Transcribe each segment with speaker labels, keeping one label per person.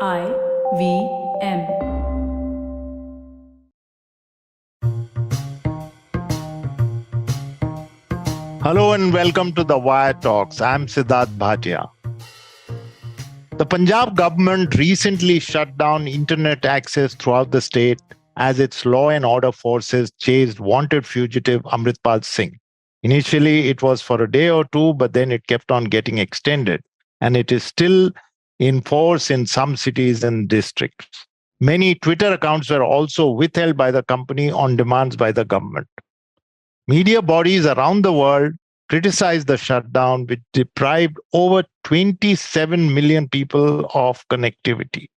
Speaker 1: IVM.
Speaker 2: Hello and welcome to the Wire Talks. I'm Sidharth Bhatia. The Punjab government recently shut down internet access throughout the state as its law and order forces chased wanted fugitive Amritpal Singh. Initially, it was for a day or two, but then it kept on getting extended, and it is still in force in some cities and districts. Many Twitter accounts were also withheld by the company on demands by the government. Media bodies around the world criticized the shutdown, which deprived over 27 million people of connectivity.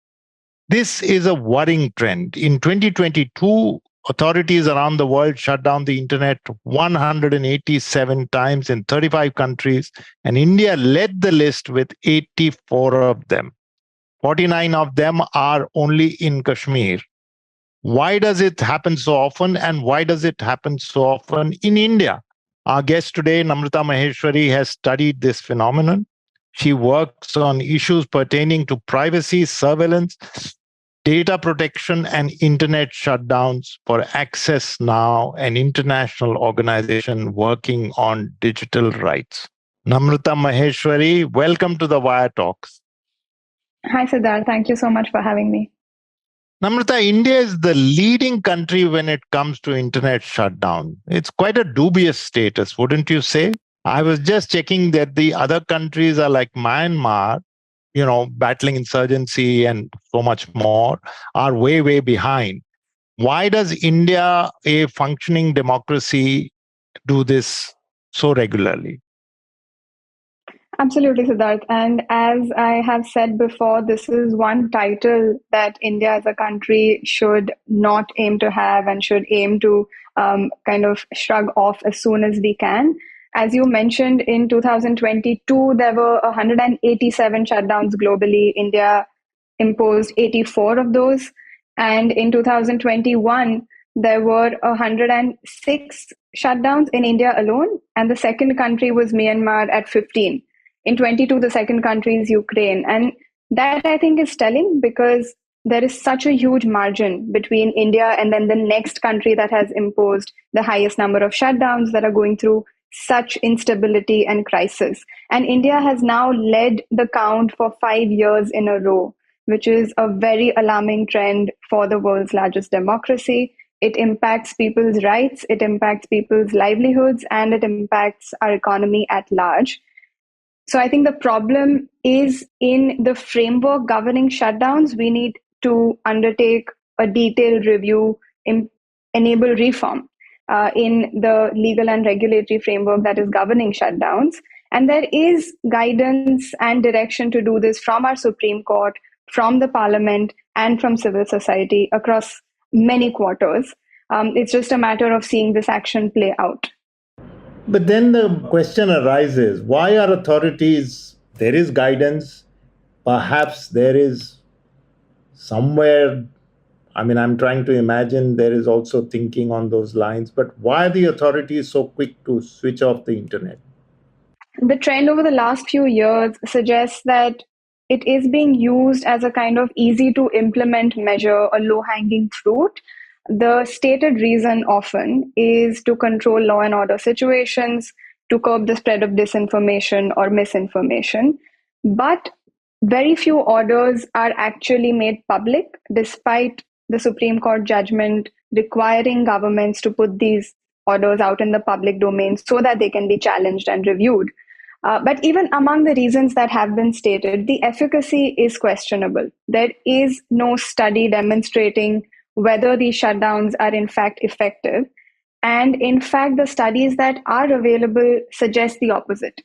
Speaker 2: This is a worrying trend. In 2022, authorities around the world shut down the internet 187 times in 35 countries, and India led the list with 84 of them. 49 of them are only in Kashmir. Why does it happen so often, and why does it happen so often in India? Our guest today, Namrata Maheshwari, has studied this phenomenon. She works on issues pertaining to privacy, surveillance, data protection, and internet shutdowns for Access Now, an international organization working on digital rights. Namrata Maheshwari, welcome to the Wire Talks.
Speaker 3: Hi, Sidharth. Thank you so much for having me.
Speaker 2: Namrata, India is the leading country when it comes to internet shutdown. It's quite a dubious status, wouldn't you say? I was just checking that the other countries are like Myanmar, battling insurgency and so much more, are way, way behind. Why does India, a functioning democracy, do this so regularly?
Speaker 3: Absolutely, Sidharth. And as I have said before, this is one title that India as a country should not aim to have and should aim to kind of shrug off as soon as we can. As you mentioned, in 2022, there were 187 shutdowns globally. India imposed 84 of those. And in 2021, there were 106 shutdowns in India alone. And the second country was Myanmar at 15. In 22, the second country is Ukraine. And that, I think, is telling because there is such a huge margin between India and then the next country that has imposed the highest number of shutdowns, that are going through such instability and crisis. And India has now led the count for 5 years in a row, which is a very alarming trend for the world's largest democracy. It impacts people's rights, it impacts people's livelihoods, and it impacts our economy at large. So I think the problem is in the framework governing shutdowns. We need to undertake a detailed review, enable reform in the legal and regulatory framework that is governing shutdowns. And there is guidance and direction to do this from our Supreme Court, from the Parliament, and from civil society across many quarters. It's just a matter of seeing this action play out.
Speaker 2: But then the question arises, why are authorities, there is guidance, perhaps there is somewhere, I'm trying to imagine there is also thinking on those lines, but why are the authorities so quick to switch off the internet?
Speaker 3: The trend over the last few years suggests that it is being used as a kind of easy to implement measure, a low hanging fruit. The stated reason often is to control law and order situations, to curb the spread of disinformation or misinformation. But very few orders are actually made public, despite the Supreme Court judgment requiring governments to put these orders out in the public domain so that they can be challenged and reviewed. But even among the reasons that have been stated, the efficacy is questionable. There is no study demonstrating whether these shutdowns are in fact effective. And in fact, the studies that are available suggest the opposite.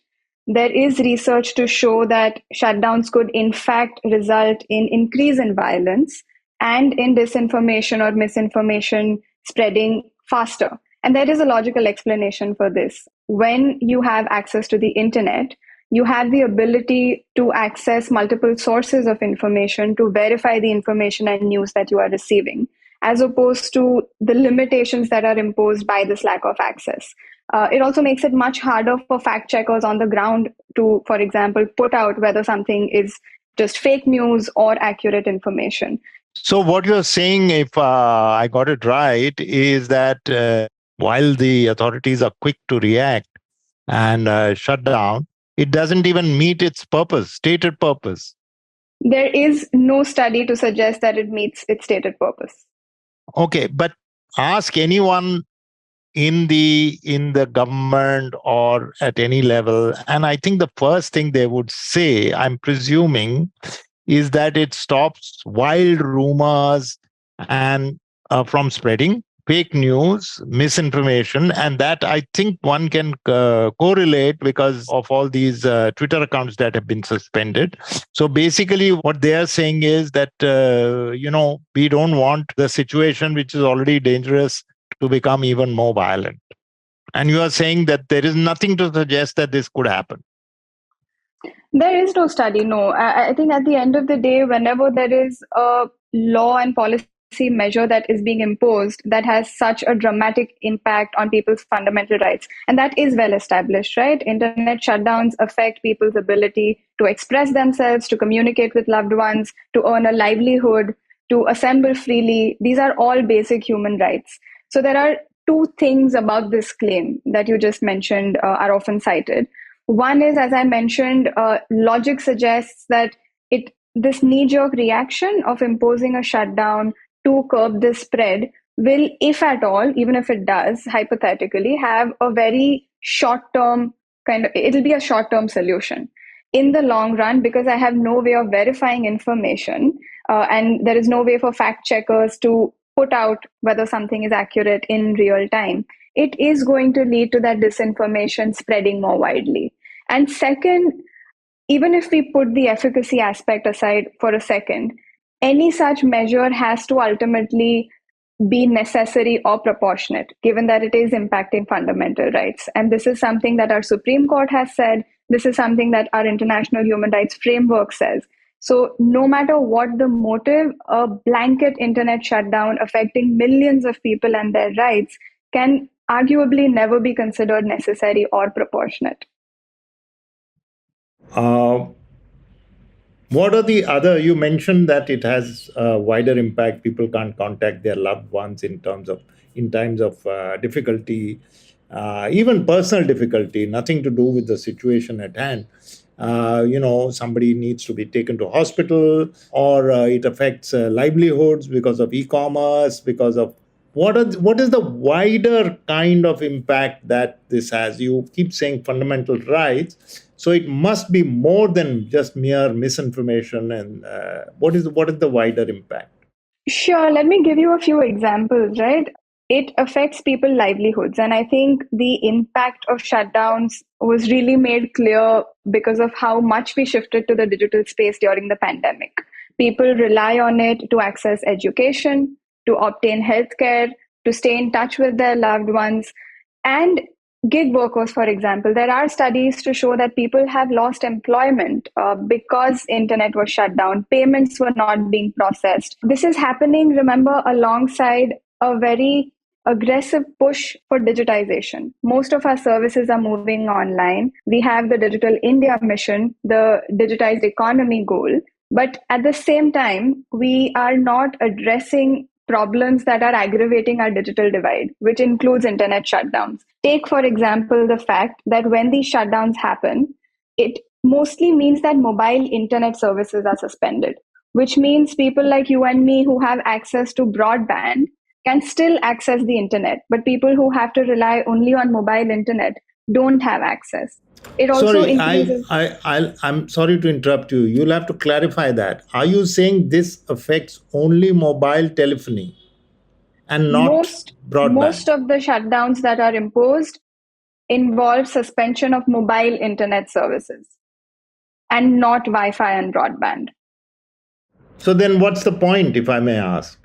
Speaker 3: There is research to show that shutdowns could in fact result in increase in violence and in disinformation or misinformation spreading faster. And there is a logical explanation for this. When you have access to the internet, you have the ability to access multiple sources of information to verify the information and news that you are receiving, as opposed to the limitations that are imposed by this lack of access. It also makes it much harder for fact checkers on the ground to, for example, put out whether something is just fake news or accurate information.
Speaker 2: So, what you're saying, if I got it right, is that while the authorities are quick to react and shut down, it doesn't even meet its purpose, stated purpose.
Speaker 3: There is no study to suggest that it meets its stated purpose.
Speaker 2: Okay, but ask anyone in the government or at any level, and I think the first thing they would say, I'm presuming, is that it stops wild rumors and from spreading fake news, misinformation, and that I think one can correlate because of all these Twitter accounts that have been suspended. So basically, what they are saying is that we don't want the situation, which is already dangerous, to become even more violent. And you are saying that there is nothing to suggest that this could happen.
Speaker 3: There is no study, no. I think at the end of the day, whenever there is a law and policy measure that is being imposed that has such a dramatic impact on people's fundamental rights, and that is well established, right? Internet shutdowns affect people's ability to express themselves, to communicate with loved ones, to earn a livelihood, to assemble freely. These are all basic human rights. So there are two things about this claim that you just mentioned are often cited. One is, as I mentioned, logic suggests that this knee-jerk reaction of imposing a shutdown to curb this spread will, if at all, even if it does, hypothetically, have a very short-term it'll be a short-term solution. In the long run, because I have no way of verifying information, and there is no way for fact checkers to put out whether something is accurate in real time, it is going to lead to that disinformation spreading more widely. And second, even if we put the efficacy aspect aside for a second, any such measure has to ultimately be necessary or proportionate, given that it is impacting fundamental rights. And this is something that our Supreme Court has said. This is something that our international human rights framework says. So no matter what the motive, a blanket internet shutdown affecting millions of people and their rights can arguably never be considered necessary or proportionate.
Speaker 2: What are the other? You mentioned that it has a wider impact. People can't contact their loved ones in times of difficulty, even personal difficulty, nothing to do with the situation at hand. Somebody needs to be taken to hospital, or it affects livelihoods because of e-commerce, because of what is the wider kind of impact that this has? You keep saying fundamental rights, so it must be more than just mere misinformation. And what is the wider impact?
Speaker 3: Sure, let me give you a few examples, right? It affects people's livelihoods. And I think the impact of shutdowns was really made clear because of how much we shifted to the digital space during the pandemic. People rely on it to access education, to obtain healthcare, to stay in touch with their loved ones. And gig workers, for example, there are studies to show that people have lost employment because internet was shut down. Payments were not being processed. This is happening, remember, alongside a very aggressive push for digitization. Most of our services are moving online. We have the Digital India mission, the digitized economy goal. But at the same time, we are not addressing problems that are aggravating our digital divide, which includes internet shutdowns. Take, for example, the fact that when these shutdowns happen, it mostly means that mobile internet services are suspended, which means people like you and me who have access to broadband can still access the internet, but people who have to rely only on mobile internet don't have access. It also increases.
Speaker 2: I'm sorry to interrupt you. You'll have to clarify that. Are you saying this affects only mobile telephony and not broadband?
Speaker 3: Most of the shutdowns that are imposed involve suspension of mobile internet services and not Wi-Fi and broadband.
Speaker 2: So then what's the point, if I may ask?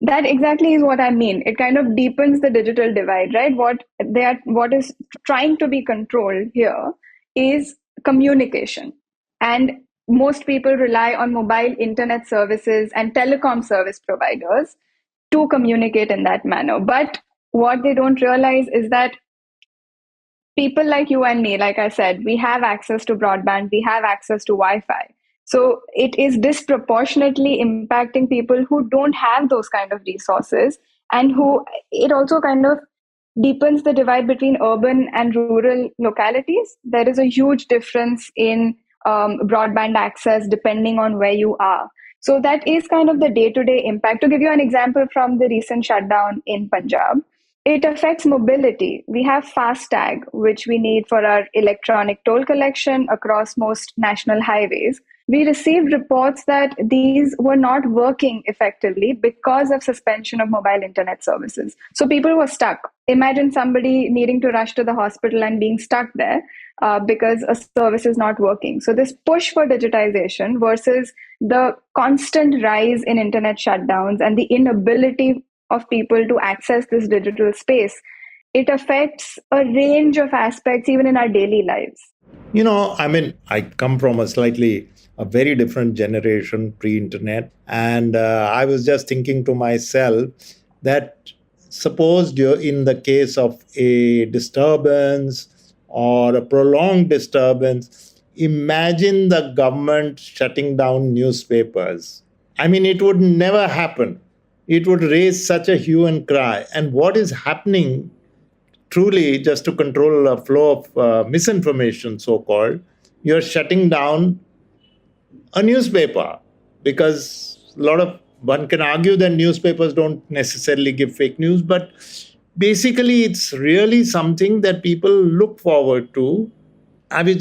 Speaker 3: That exactly is what I mean. It kind of deepens the digital divide, right? What is trying to be controlled here is communication. And most people rely on mobile internet services and telecom service providers to communicate in that manner. But what they don't realize is that people like you and me, like I said, we have access to broadband, we have access to Wi-Fi. So it is disproportionately impacting people who don't have those kind of resources, and who it also kind of deepens the divide between urban and rural localities. There is a huge difference in broadband access depending on where you are. So that is kind of the day-to-day impact. To give you an example from the recent shutdown in Punjab, it affects mobility. We have FASTag, which we need for our electronic toll collection across most national highways. We received reports that these were not working effectively because of suspension of mobile internet services. So people were stuck. Imagine somebody needing to rush to the hospital and being stuck there because a service is not working. So this push for digitization versus the constant rise in internet shutdowns and the inability of people to access this digital space, it affects a range of aspects even in our daily lives.
Speaker 2: I come from a very different generation pre-internet. And I was just thinking to myself that suppose in the case of a disturbance or a prolonged disturbance, imagine the government shutting down newspapers. It would never happen. It would raise such a hue and cry. And what is happening truly, just to control a flow of misinformation, so called, you're shutting down a newspaper, because one can argue that newspapers don't necessarily give fake news, but basically it's really something that people look forward to. I was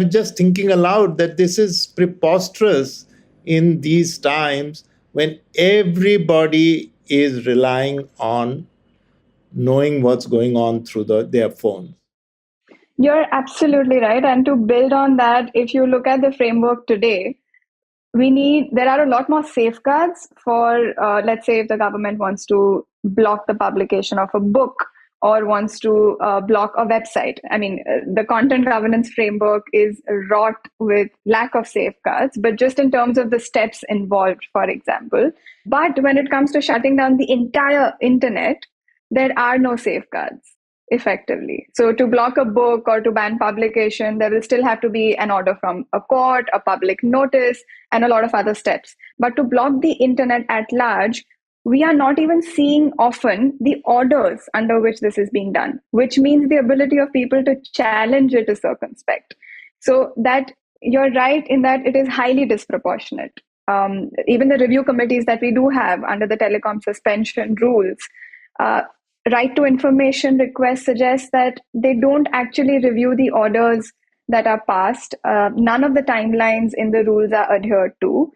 Speaker 2: just thinking aloud that this is preposterous in these times when everybody is relying on knowing what's going on through their phone.
Speaker 3: You're absolutely right. And to build on that, if you look at the framework today, there are a lot more safeguards for, let's say, if the government wants to block the publication of a book or wants to block a website. The content governance framework is wrought with lack of safeguards, but just in terms of the steps involved, for example. But when it comes to shutting down the entire internet, there are no safeguards effectively. So to block a book or to ban publication, there will still have to be an order from a court, a public notice, and a lot of other steps. But to block the internet at large, we are not even seeing often the orders under which this is being done, which means the ability of people to challenge it is circumspect. So that you're right in that it is highly disproportionate. Even the review committees that we do have under the telecom suspension rules, right to information requests suggest that they don't actually review the orders that are passed. None of the timelines in the rules are adhered to.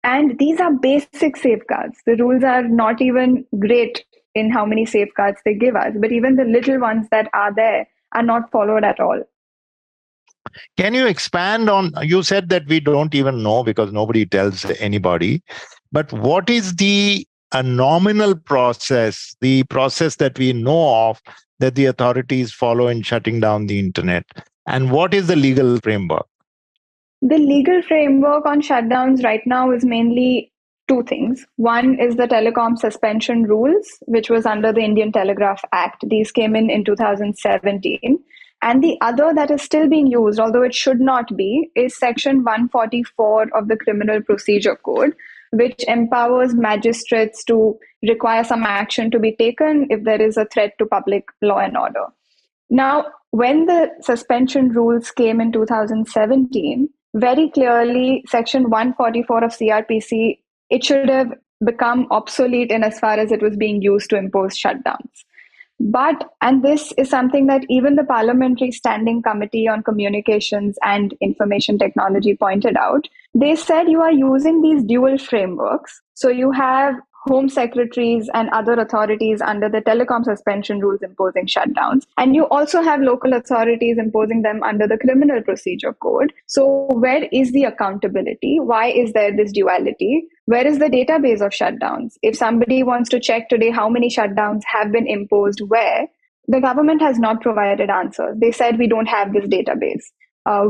Speaker 3: And these are basic safeguards. The rules are not even great in how many safeguards they give us, but even the little ones that are there are not followed at all.
Speaker 2: Can you expand on, you said that we don't even know because nobody tells anybody, but what is a nominal process, the process that we know of that the authorities follow in shutting down the internet? And what is the legal framework?
Speaker 3: The legal framework on shutdowns right now is mainly two things. One is the telecom suspension rules, which was under the Indian Telegraph Act. These came in 2017. And the other that is still being used, although it should not be, is Section 144 of the Criminal Procedure Code, which empowers magistrates to require some action to be taken if there is a threat to public law and order. Now, when the suspension rules came in 2017, very clearly, Section 144 of CRPC, it should have become obsolete in as far as it was being used to impose shutdowns. But, and this is something that even the Parliamentary Standing Committee on Communications and Information Technology pointed out, they said you are using these dual frameworks. So you have home secretaries and other authorities under the telecom suspension rules imposing shutdowns. And you also have local authorities imposing them under the criminal procedure code. So where is the accountability? Why is there this duality? Where is the database of shutdowns? If somebody wants to check today how many shutdowns have been imposed where, the government has not provided answers. They said we don't have this database.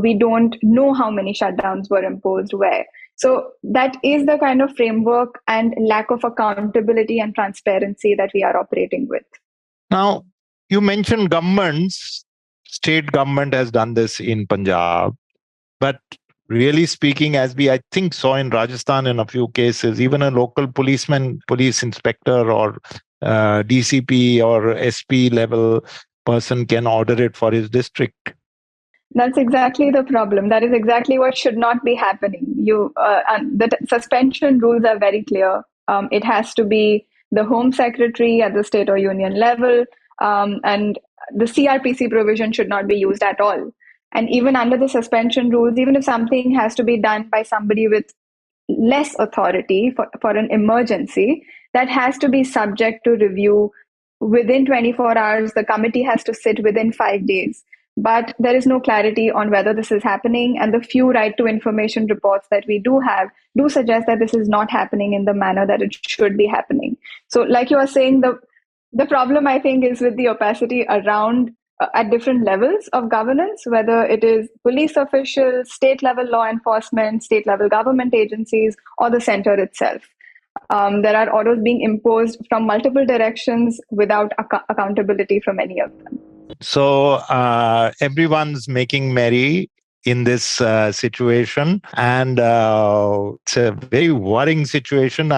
Speaker 3: We don't know how many shutdowns were imposed where. So that is the kind of framework and lack of accountability and transparency that we are operating with.
Speaker 2: Now, you mentioned governments. State government has done this in Punjab. But really speaking, as we, I think, saw in Rajasthan in a few cases, even a local policeman, police inspector, or DCP or SP level person can order it for his district.
Speaker 3: That's exactly the problem. That is exactly what should not be happening. And the suspension rules are very clear. It has to be the Home Secretary at the state or union level, and the CRPC provision should not be used at all. And even under the suspension rules, even if something has to be done by somebody with less authority for an emergency, that has to be subject to review within 24 hours. The committee has to sit within 5 days. But there is no clarity on whether this is happening. And the few right to information reports that we do have do suggest that this is not happening in the manner that it should be happening. So, like you are saying, the problem, I think, is with the opacity around at different levels of governance, whether it is police officials, state level law enforcement, state level government agencies, or the center itself. There are orders being imposed from multiple directions without accountability from any of them.
Speaker 2: So everyone's making merry in this situation, and it's a very worrying situation.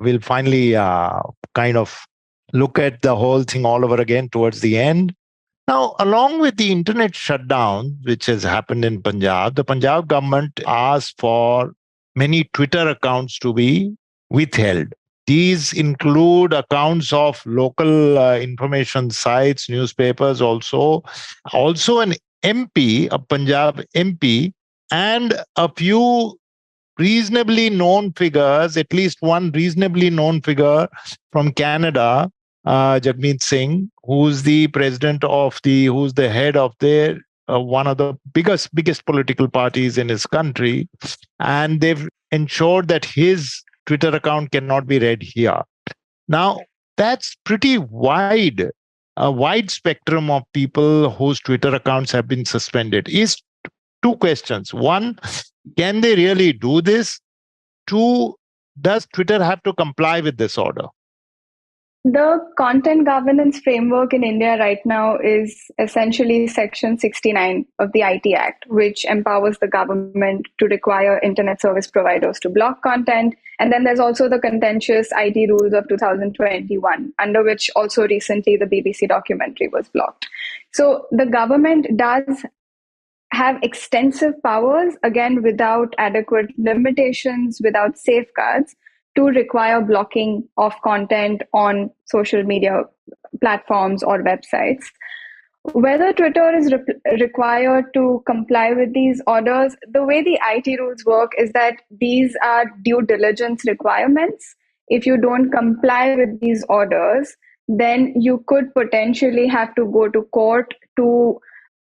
Speaker 2: We'll finally kind of look at the whole thing all over again towards the end. Now, along with the internet shutdown, which has happened in Punjab, the Punjab government asked for many Twitter accounts to be withheld. These include accounts of local information sites, newspapers, also an MP, a Punjab MP, and a few reasonably known figures, at least one reasonably known figure from Canada, Jagmeet Singh, who's the who's the head of one of the biggest political parties in his country, and they've ensured that his Twitter account cannot be read here. Now, that's pretty wide, a wide spectrum of people whose Twitter accounts have been suspended. Is two questions. One, can they really do this? Two, does Twitter have to comply with this order?
Speaker 3: The content governance framework in India right now is essentially Section 69 of the IT Act, which empowers the government to require internet service providers to block content. And then there's also the contentious IT rules of 2021, under which also recently the BBC documentary was blocked. So the government does have extensive powers, again, without adequate limitations, without safeguards, to require blocking of content on social media platforms or websites. Whether Twitter is required to comply with these orders, the way the IT rules work is that these are due diligence requirements. If you don't comply with these orders, then you could potentially have to go to court to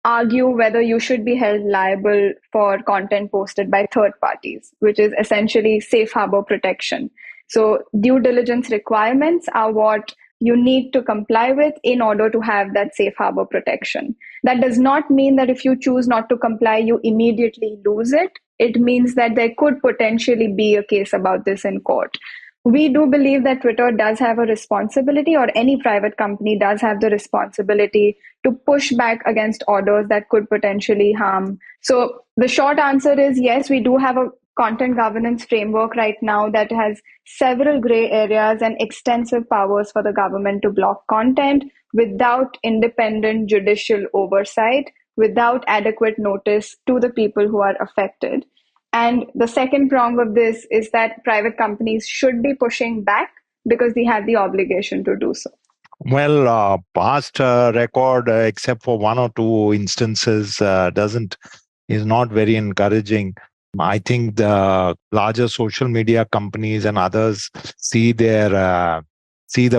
Speaker 3: argue whether you should be held liable for content posted by third parties, which is essentially safe harbor protection. So due diligence requirements are what you need to comply with in order to have that safe harbor protection. That does not mean that if you choose not to comply, you immediately lose it. It means that there could potentially be a case about this in court. We do believe that Twitter does have a responsibility, or any private company does have the responsibility to push back against orders that could potentially harm. So the short answer is yes, we do have a content governance framework right now that has several gray areas and extensive powers for the government to block content without independent judicial oversight, without adequate notice to the people who are affected. And the second prong of this is that private companies should be pushing back because they have the obligation to do so.
Speaker 2: Well, past record, except for one or two instances, is not very encouraging. I think the larger social media companies and others see the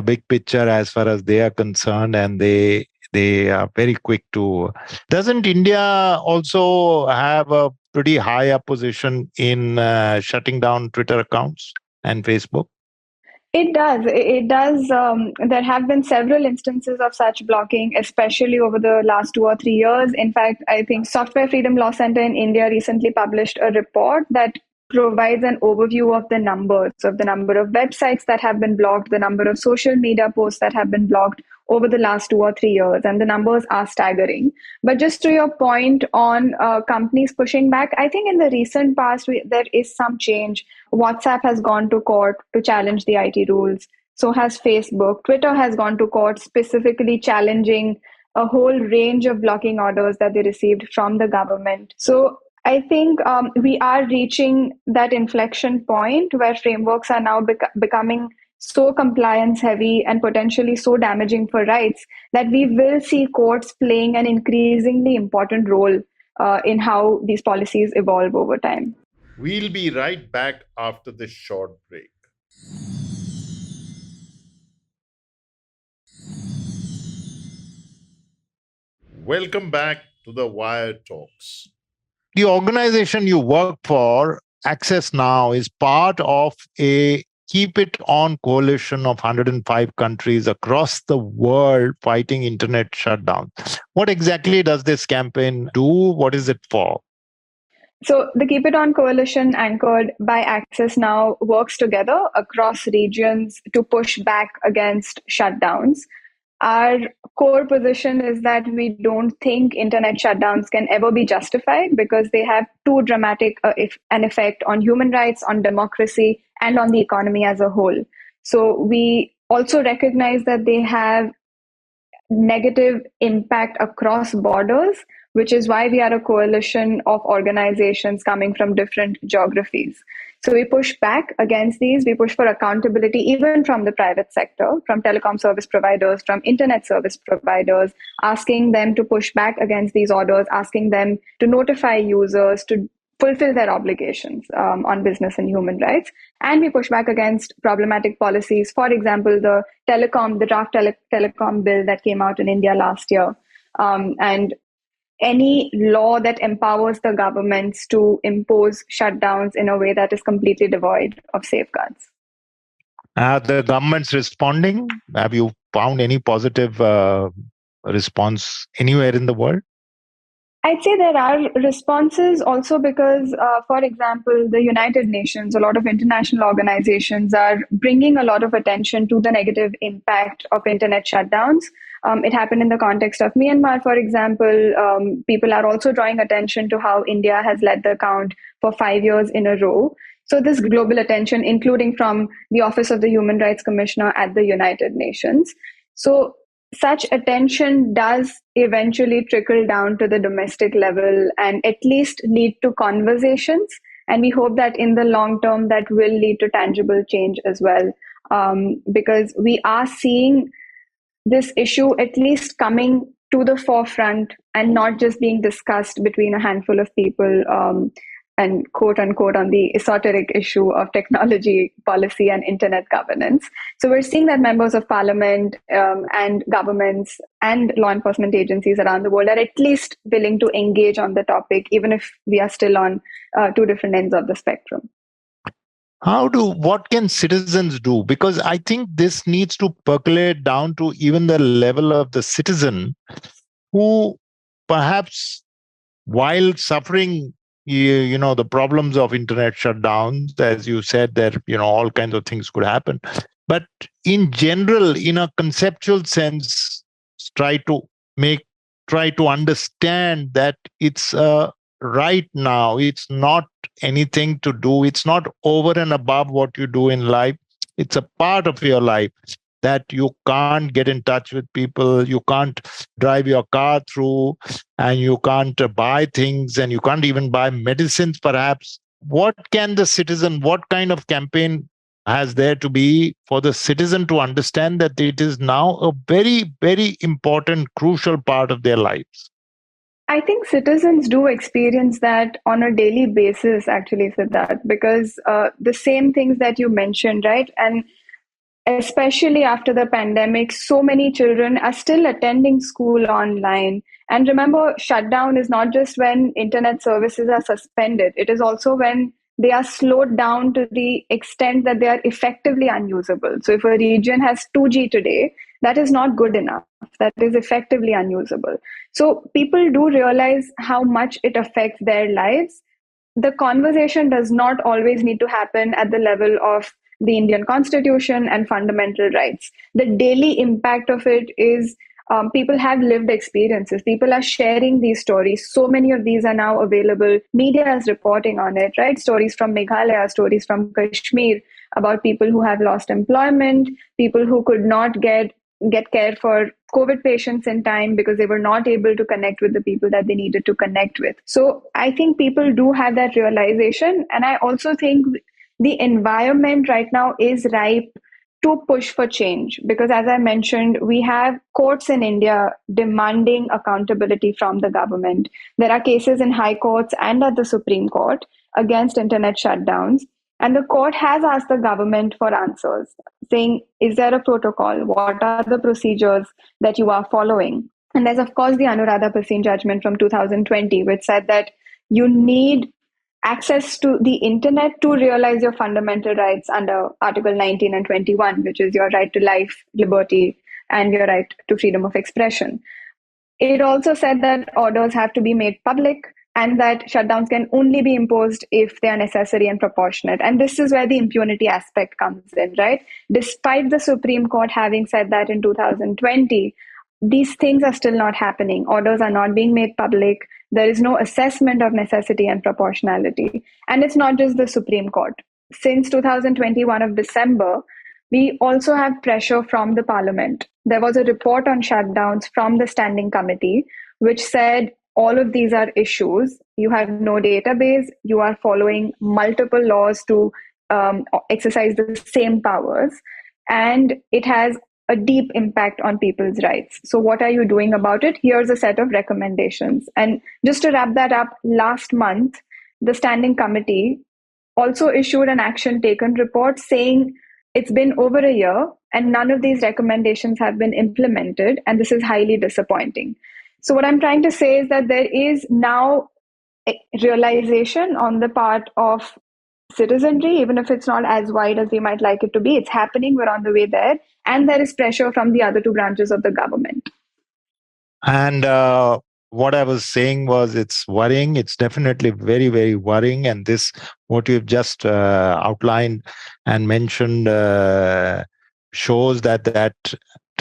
Speaker 2: big picture as far as they are concerned, and they are very quick to. Doesn't India also have a pretty high up position in shutting down Twitter accounts and Facebook?
Speaker 3: It does. It does. There have been several instances of such blocking, especially over the last 2 or 3 years. In fact, I think Software Freedom Law Center in India recently published a report that provides an overview of the numbers, of the number of websites that have been blocked, the number of social media posts that have been blocked over the last 2 or 3 years, and the numbers are staggering. But just to your point on companies pushing back, I think in the recent past, there is some change. WhatsApp has gone to court to challenge the IT rules. So has Facebook. Twitter has gone to court specifically challenging a whole range of blocking orders that they received from the government. So I think we are reaching that inflection point where frameworks are now becoming so compliance heavy and potentially so damaging for rights that we will see courts playing an increasingly important role in how these policies evolve over time.
Speaker 2: We'll be right back after this short break. Welcome back to the Wire Talks. The organization you work for, Access Now, is part of a KeepItOn Coalition of 105 countries across the world fighting internet shutdown. What exactly does this campaign do? What is it for?
Speaker 3: So the KeepItOn Coalition, anchored by Access Now, works together across regions to push back against shutdowns. Our core position is that we don't think internet shutdowns can ever be justified because they have too dramatic an effect on human rights, on democracy, and on the economy as a whole. So we also recognize that they have negative impact across borders, which is why we are a coalition of organizations coming from different geographies. So we push back against these. We push for accountability, even from the private sector, from telecom service providers, from internet service providers, asking them to push back against these orders, asking them to notify users, to fulfill their obligations on business and human rights. And we push back against problematic policies. For example, the draft telecom bill that came out in India last year, and any law that empowers the governments to impose shutdowns in a way that is completely devoid of safeguards.
Speaker 2: Are the governments responding? Have you found any positive response anywhere in the world?
Speaker 3: I'd say there are responses also because, for example, the United Nations, a lot of international organizations are bringing a lot of attention to the negative impact of internet shutdowns. It happened in the context of Myanmar, for example. People are also drawing attention to how India has led the count for 5 years in a row. So this global attention, including from the Office of the Human Rights Commissioner at the United Nations. So such attention does eventually trickle down to the domestic level and at least lead to conversations. And we hope that in the long term, that will lead to tangible change as well, because we are seeing this issue at least coming to the forefront and not just being discussed between a handful of people and quote unquote on the esoteric issue of technology policy and internet governance. So we're seeing that members of parliament and governments and law enforcement agencies around the world are at least willing to engage on the topic, even if we are still on two different ends of the spectrum.
Speaker 2: What can citizens do? Because I think this needs to percolate down to even the level of the citizen who perhaps, while suffering the problems of internet shutdowns, as you said, there all kinds of things could happen, but in general, in a conceptual sense, try to understand that it's right now, it's not anything to do, it's not over and above what you do in life, it's a part of your life that you can't get in touch with people, you can't drive your car through, and you can't buy things, and you can't even buy medicines, perhaps. What can the citizen, what kind of campaign has there to be for the citizen to understand that it is now a very, very important, crucial part of their lives?
Speaker 3: I think citizens do experience that on a daily basis, actually, Sidharth, because the same things that you mentioned, right? And especially after the pandemic, so many children are still attending school online. And remember, shutdown is not just when internet services are suspended, it is also when they are slowed down to the extent that they are effectively unusable. So if a region has 2G today, that is not good enough. That is effectively unusable. So people do realize how much it affects their lives. the conversation does not always need to happen at the level of the Indian Constitution and fundamental rights. The daily impact of it is people have lived experiences. People are sharing these stories. So many of these are now available. Media is reporting on it, right? Stories from Meghalaya, stories from Kashmir about people who have lost employment, people who could not get care for COVID patients in time because they were not able to connect with the people that they needed to connect with. So I think people do have that realization. And I also think the environment right now is ripe to push for change because, as I mentioned, we have courts in India demanding accountability from the government. There are cases in high courts and at the Supreme Court against internet shutdowns. And the court has asked the government for answers, saying, is there a protocol? What are the procedures that you are following? And there's, of course, the Namrata Maheshwari judgment from 2020, which said that you need access to the internet to realize your fundamental rights under Article 19 and 21, which is your right to life, liberty, and your right to freedom of expression. It also said that orders have to be made public and that shutdowns can only be imposed if they are necessary and proportionate. And this is where the impunity aspect comes in, right? Despite the Supreme Court having said that in 2020, these things are still not happening. Orders are not being made public. There is no assessment of necessity and proportionality. And it's not just the Supreme Court. Since 2021 of December, we also have pressure from the parliament. There was a report on shutdowns from the standing committee, which said all of these are issues. You have no database. You are following multiple laws to exercise the same powers. And it has a deep impact on people's rights. So what are you doing about it? Here's a set of recommendations. And just to wrap that up, last month, the standing committee also issued an action taken report saying it's been over a year and none of these recommendations have been implemented. And this is highly disappointing. So what I'm trying to say is that there is now a realization on the part of citizenry, even if it's not as wide as we might like it to be. It's happening. We're on the way there. And there is pressure from the other two branches of the government.
Speaker 2: And what I was saying was it's worrying. It's definitely very, very worrying. And this, what you've just outlined and mentioned, shows that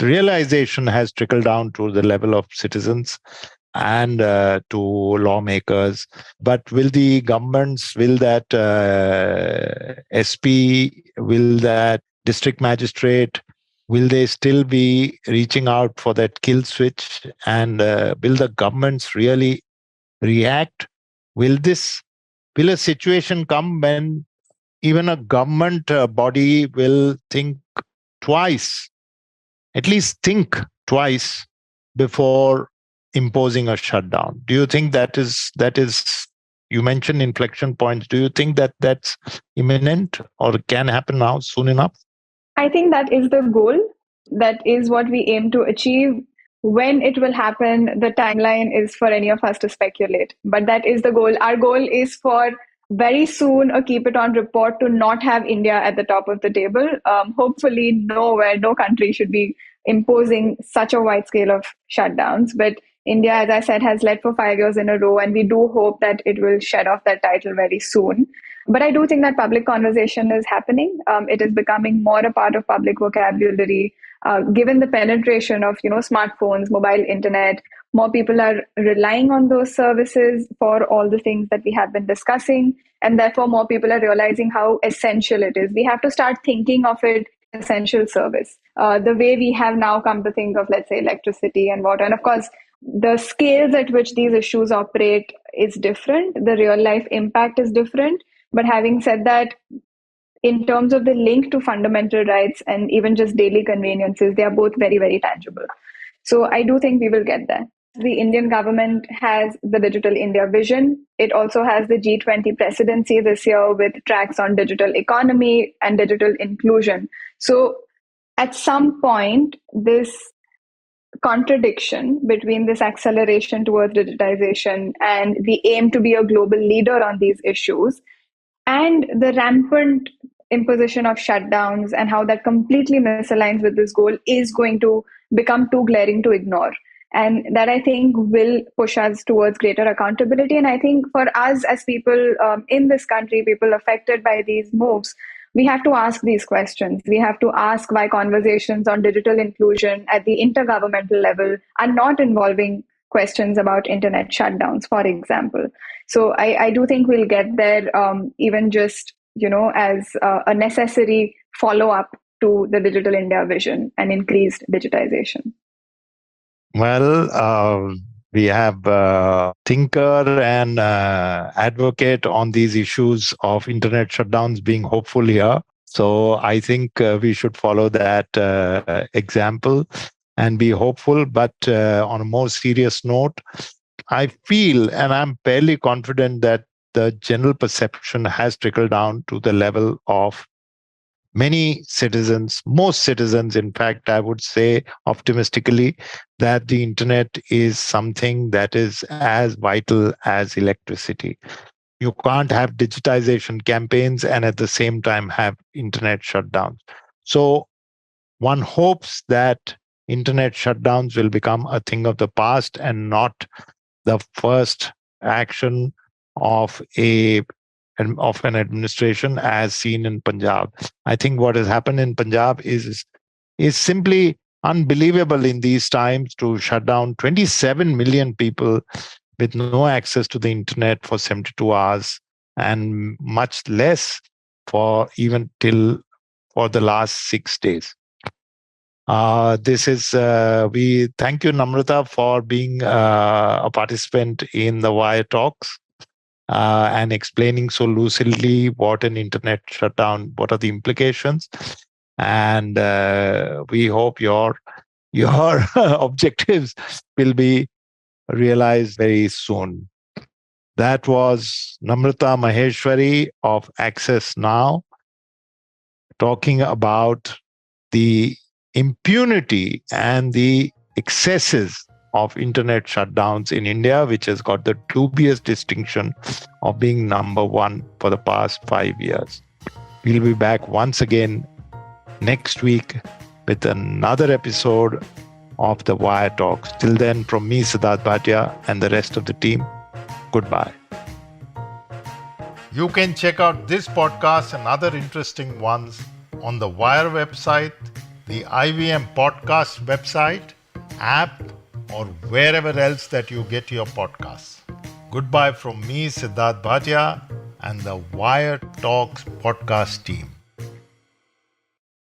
Speaker 2: realization has trickled down to the level of citizens and to lawmakers. But will the governments, will that SP, will that district magistrate, will they still be reaching out for that kill switch? And will the governments really react? Will a situation come when even a government body will think twice, at least think twice before imposing a shutdown? Do you think that is, you mentioned inflection points. Do you think that that's imminent or can happen now soon enough?
Speaker 3: I think that is the goal. That is what we aim to achieve. When it will happen, the timeline is for any of us to speculate. But that is the goal. Our goal is for very soon a Keep It On report to not have India at the top of the table. Hopefully nowhere, no country should be imposing such a wide scale of shutdowns. But India, as I said, has led for 5 years in a row, and we do hope that it will shed off that title very soon. But I do think that public conversation is happening. It is becoming more a part of public vocabulary. Given the penetration of smartphones, mobile internet, more people are relying on those services for all the things that we have been discussing. And therefore, more people are realizing how essential it is. We have to start thinking of it as essential service. The way we have now come to think of, let's say, electricity and water. And of course, the scales at which these issues operate is different. The real life impact is different. But having said that, in terms of the link to fundamental rights and even just daily conveniences, they are both very, very tangible. So I do think we will get there. The Indian government has the Digital India vision. It also has the G20 presidency this year with tracks on digital economy and digital inclusion. So at some point, this contradiction between this acceleration towards digitization and the aim to be a global leader on these issues and the rampant imposition of shutdowns and how that completely misaligns with this goal is going to become too glaring to ignore. And that, I think, will push us towards greater accountability. And I think for us as people in this country, people affected by these moves, we have to ask these questions. We have to ask why conversations on digital inclusion at the intergovernmental level are not involving questions about internet shutdowns, for example. So I do think we'll get there, even just, as a necessary follow up to the Digital India vision and increased digitization.
Speaker 2: Well, we have thinker and advocate on these issues of internet shutdowns being hopeful here. So I think we should follow that example and be hopeful. But on a more serious note, I feel and I'm fairly confident that the general perception has trickled down to the level of many citizens, most citizens, in fact, I would say optimistically, that the internet is something that is as vital as electricity. You can't have digitization campaigns and at the same time have internet shutdowns. So one hopes that internet shutdowns will become a thing of the past and not the first action of an administration as seen in Punjab. I think what has happened in Punjab is simply unbelievable in these times, to shut down 27 million people with no access to the internet for 72 hours, and much less for even till for the last 6 days. We thank you, Namrata, for being a participant in the Wire Talks and explaining so lucidly what an internet shutdown, what are the implications, and we hope your objectives will be realized very soon. That was Namrata Maheshwari of Access Now talking about the impunity and the excesses of internet shutdowns in India, which has got the dubious distinction of being number one for the past 5 years. We'll be back once again next week with another episode of the Wire Talks. Till then, from me, Sidharth Bhatia, and the rest of the team, goodbye. You can check out this podcast and other interesting ones on the Wire website, the IVM podcast website, app, or wherever else that you get your podcasts. Goodbye from me, Sidharth Bhatia, and the Wire Talks podcast team.